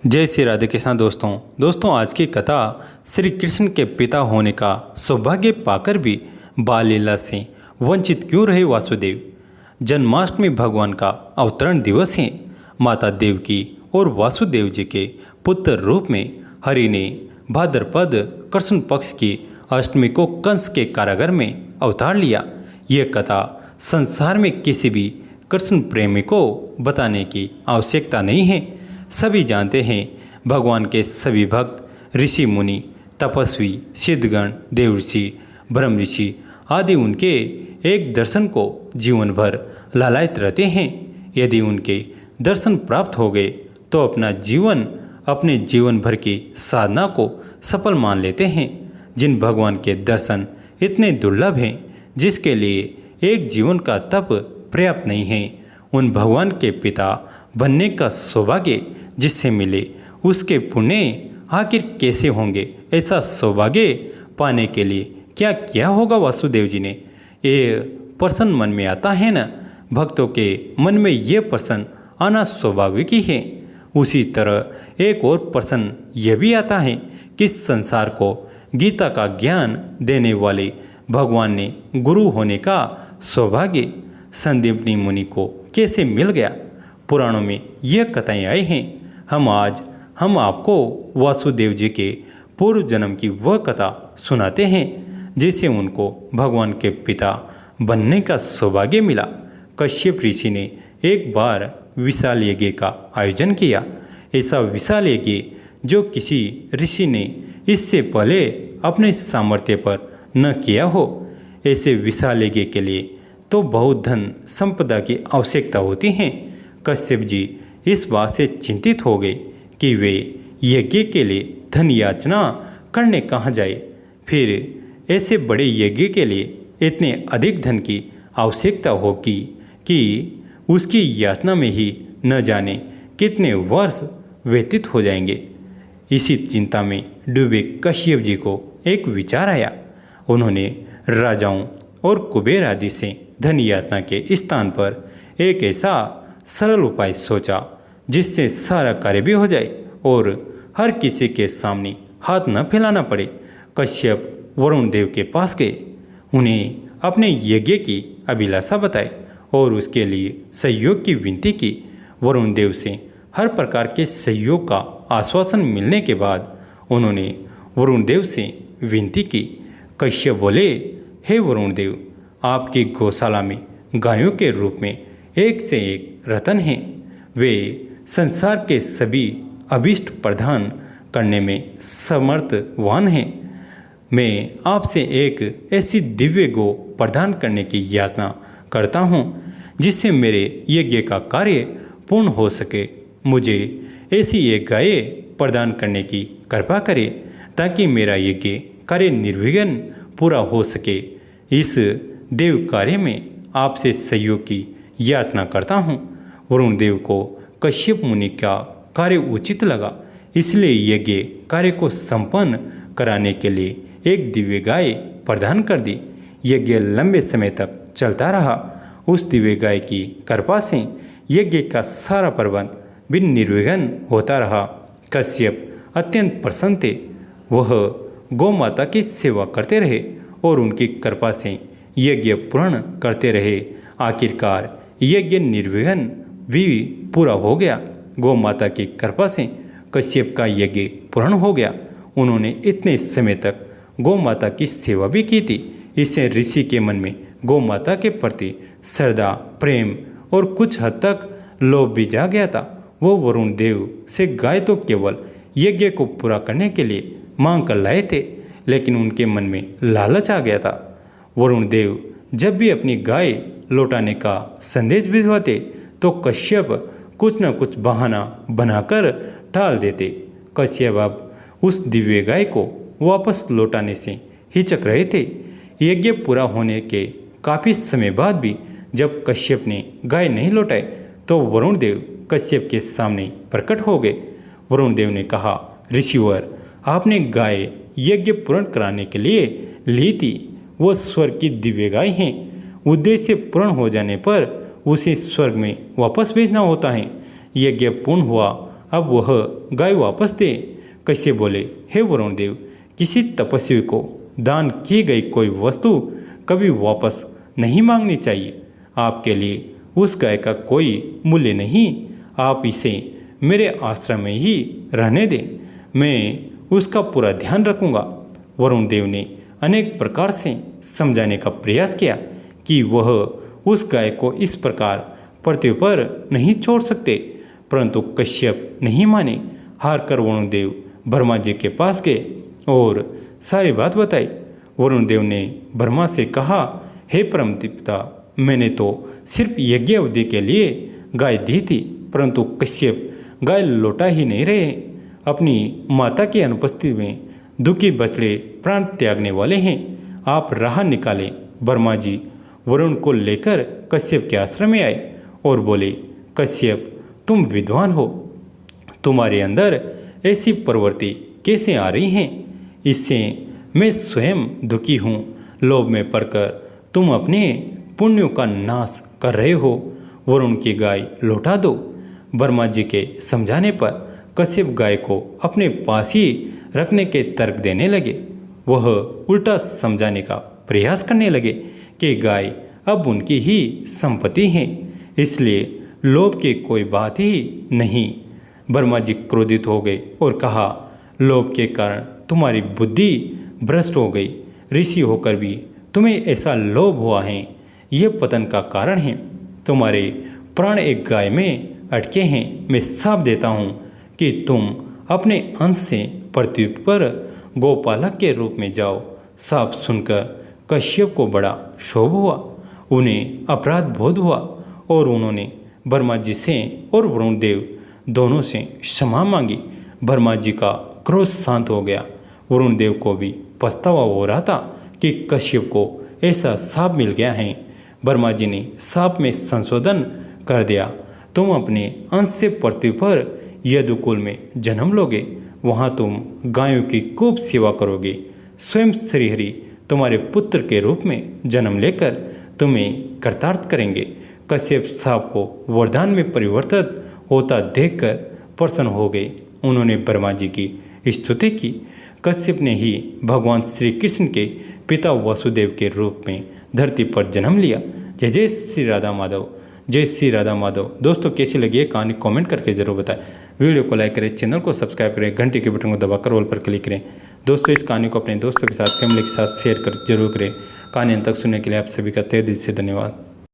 जय श्री राधे कृष्ण। दोस्तों आज की कथा श्री कृष्ण के पिता होने का सौभाग्य पाकर भी बाल लीला से वंचित क्यों रहे वासुदेव। जन्माष्टमी भगवान का अवतरण दिवस है। माता देवकी और वासुदेव जी के पुत्र रूप में हरि ने भाद्रपद कृष्ण पक्ष की अष्टमी को कंस के कारागार में अवतार लिया। यह कथा संसार में किसी भी कृष्ण प्रेमी को बताने की आवश्यकता नहीं है। सभी जानते हैं भगवान के सभी भक्त ऋषि मुनि तपस्वी सिद्धगण देवर्षि ब्रह्म ऋषि आदि उनके एक दर्शन को जीवन भर लालायित रहते हैं। यदि उनके दर्शन प्राप्त हो गए तो अपने जीवन भर की साधना को सफल मान लेते हैं। जिन भगवान के दर्शन इतने दुर्लभ हैं जिसके लिए एक जीवन का तप पर्याप्त नहीं है, उन भगवान के पिता बनने का सौभाग्य जिससे मिले उसके पुण्य आखिर कैसे होंगे। ऐसा सौभाग्य पाने के लिए क्या क्या होगा वासुदेव जी ने, ये प्रश्न मन में आता है ना। भक्तों के मन में ये प्रश्न आना स्वाभाविक ही है। उसी तरह एक और प्रश्न यह भी आता है कि संसार को गीता का ज्ञान देने वाले भगवान ने गुरु होने का सौभाग्य संदीपनी मुनि को कैसे मिल गया। पुराणों में यह कथाएं आई हैं। हम आपको वासुदेव जी के पूर्व जन्म की वह कथा सुनाते हैं जिसे उनको भगवान के पिता बनने का सौभाग्य मिला। कश्यप ऋषि ने एक बार विशाल यज्ञ का आयोजन किया। ऐसा विशाल यज्ञ जो किसी ऋषि ने इससे पहले अपने सामर्थ्य पर न किया हो। ऐसे विशाल यज्ञ के लिए तो बहुत धन संपदा की आवश्यकता होती है। कश्यप जी इस बात से चिंतित हो गए कि वे यज्ञ के लिए धन याचना करने कहाँ जाए। फिर ऐसे बड़े यज्ञ के लिए इतने अधिक धन की आवश्यकता होगी कि उसकी याचना में ही न जाने कितने वर्ष व्यतीत हो जाएंगे। इसी चिंता में डूबे कश्यप जी को एक विचार आया। उन्होंने राजाओं और कुबेर आदि से धन याचना के स्थान पर एक ऐसा सरल उपाय सोचा जिससे सारा कार्य भी हो जाए और हर किसी के सामने हाथ न फैलाना पड़े। कश्यप वरुण देव के पास गए, उन्हें अपने यज्ञ की अभिलाषा बताई और उसके लिए सहयोग की विनती की। वरुण देव से हर प्रकार के सहयोग का आश्वासन मिलने के बाद उन्होंने वरुण देव से विनती की। कश्यप बोले, हे वरुण देव, आपकी गौशाला में गायों के रूप में एक से एक रतन हैं। वे संसार के सभी अभीष्ट प्रदान करने में समर्थवान हैं। मैं आपसे एक ऐसी दिव्य गो प्रदान करने की याचना करता हूँ जिससे मेरे यज्ञ का कार्य पूर्ण हो सके। मुझे ऐसी एक गाय प्रदान करने की कृपा करें ताकि मेरा यज्ञ कार्य निर्विघ्न पूरा हो सके। इस देव कार्य में आपसे सहयोग की याचना करता हूँ। वरुण देव को कश्यप मुनि का कार्य उचित लगा, इसलिए यज्ञ कार्य को संपन्न कराने के लिए एक दिव्य गाय प्रदान कर दी। यज्ञ लंबे समय तक चलता रहा। उस दिव्य गाय की कृपा से यज्ञ का सारा प्रबंध भी निर्विघ्न होता रहा। कश्यप अत्यंत प्रसन्न थे। वह गौ माता की सेवा करते रहे और उनकी कृपा से यज्ञ पूर्ण करते रहे। आखिरकार यज्ञ निर्विघ्न भी पूरा हो गया। गौ माता की कृपा से कश्यप का यज्ञ पूर्ण हो गया। उन्होंने इतने समय तक गौ माता की सेवा भी की थी। इससे ऋषि के मन में गौ माता के प्रति श्रद्धा प्रेम और कुछ हद तक लोभ भी जा गया था। वो वरुण देव से गाय तो केवल यज्ञ को पूरा करने के लिए मांग कर लाए थे, लेकिन उनके मन में लालच आ गया था। वरुण देव जब भी अपनी गाय लौटाने का संदेश भिजवाते तो कश्यप कुछ न कुछ बहाना बनाकर टाल देते। कश्यप अब उस दिव्य गाय को वापस लौटाने से हिचक रहे थे। यज्ञ पूरा होने के काफ़ी समय बाद भी जब कश्यप ने गाय नहीं लौटाई तो वरुण देव कश्यप के सामने प्रकट हो गए। वरुण देव ने कहा, ऋषिवर, आपने गाय यज्ञ पूर्ण कराने के लिए ली थी। वो स्वर्ग की दिव्य गाय हैं। उद्देश्य पूर्ण हो जाने पर उसे स्वर्ग में वापस भेजना होता है। यज्ञ पूर्ण हुआ अब वह गाय वापस दे। कश्यप बोले, हे वरुण देव, किसी तपस्वी को दान की गई कोई वस्तु कभी वापस नहीं मांगनी चाहिए। आपके लिए उस गाय का कोई मूल्य नहीं। आप इसे मेरे आश्रम में ही रहने दें, मैं उसका पूरा ध्यान रखूंगा। वरुण देव ने अनेक प्रकार से समझाने का प्रयास किया कि वह उस गाय को इस प्रकार पृथ्वी पर नहीं छोड़ सकते, परंतु कश्यप नहीं माने। हार कर वरुण देव ब्रह्मा जी के पास गए और सारी बात बताई। वरुण देव ने ब्रह्मा से कहा, हे परमपिता, मैंने तो सिर्फ यज्ञ अवधि के लिए गाय दी थी, परंतु कश्यप गाय लौटा ही नहीं रहे। अपनी माता की अनुपस्थिति में दुखी बछड़े प्राण त्यागने वाले हैं। आप राह निकालें। ब्रह्मा जी वरुण को लेकर कश्यप के आश्रम में आए और बोले, कश्यप, तुम विद्वान हो, तुम्हारे अंदर ऐसी प्रवृत्ति कैसे आ रही हैं? इससे मैं स्वयं दुखी हूँ। लोभ में पड़कर तुम अपने पुण्यों का नाश कर रहे हो। वरुण की गाय लौटा दो। ब्रह्मा जी के समझाने पर कश्यप गाय को अपने पास ही रखने के तर्क देने लगे। वह उल्टा समझाने का प्रयास करने लगे कि गाय अब उनकी ही संपत्ति है, इसलिए लोभ की कोई बात ही नहीं। ब्रह्मा जी क्रोधित हो गए और कहा, लोभ के कारण तुम्हारी बुद्धि भ्रष्ट हो गई। ऋषि होकर भी तुम्हें ऐसा लोभ हुआ है, यह पतन का कारण है। तुम्हारे प्राण एक गाय में अटके हैं। मैं श्राप देता हूँ कि तुम अपने अंश से पृथ्वी पर गोपालक के रूप में जाओ। श्राप सुनकर कश्यप को बड़ा क्षोभ हुआ, उन्हें अपराध बोध हुआ और उन्होंने ब्रह्मा जी से और वरुण देव दोनों से क्षमा मांगी। ब्रह्मा जी का क्रोध शांत हो गया। वरुण देव को भी पछतावा हो रहा था कि कश्यप को ऐसा श्राप मिल गया है। ब्रह्मा जी ने श्राप में संशोधन कर दिया। तुम अपने अंश से पृथ्वी पर यदुकुल में जन्म लोगे, वहाँ तुम गायों की खूब सेवा करोगे। स्वयं श्रीहरि तुम्हारे पुत्र के रूप में जन्म लेकर तुम्हें कृतार्थ करेंगे। कश्यप श्राप को वरदान में परिवर्तित होता देखकर प्रसन्न हो गए। उन्होंने ब्रह्मा जी की स्तुति की। कश्यप ने ही भगवान श्री कृष्ण के पिता वसुदेव के रूप में धरती पर जन्म लिया। जय जय श्री राधा माधव, जय श्री राधा माधव। दोस्तों, कैसी लगी ये कहानी कमेंट करके जरूर बताएं। वीडियो को लाइक करें, चैनल को सब्सक्राइब करें, घंटी के बटन को दबाकर ऑल पर क्लिक करें। दोस्तों, इस कहानी को अपने दोस्तों के साथ, फैमिली के साथ शेयर कर जरूर करें। कहानी अंत तक सुनने के लिए आप सभी का तहे दिल से धन्यवाद।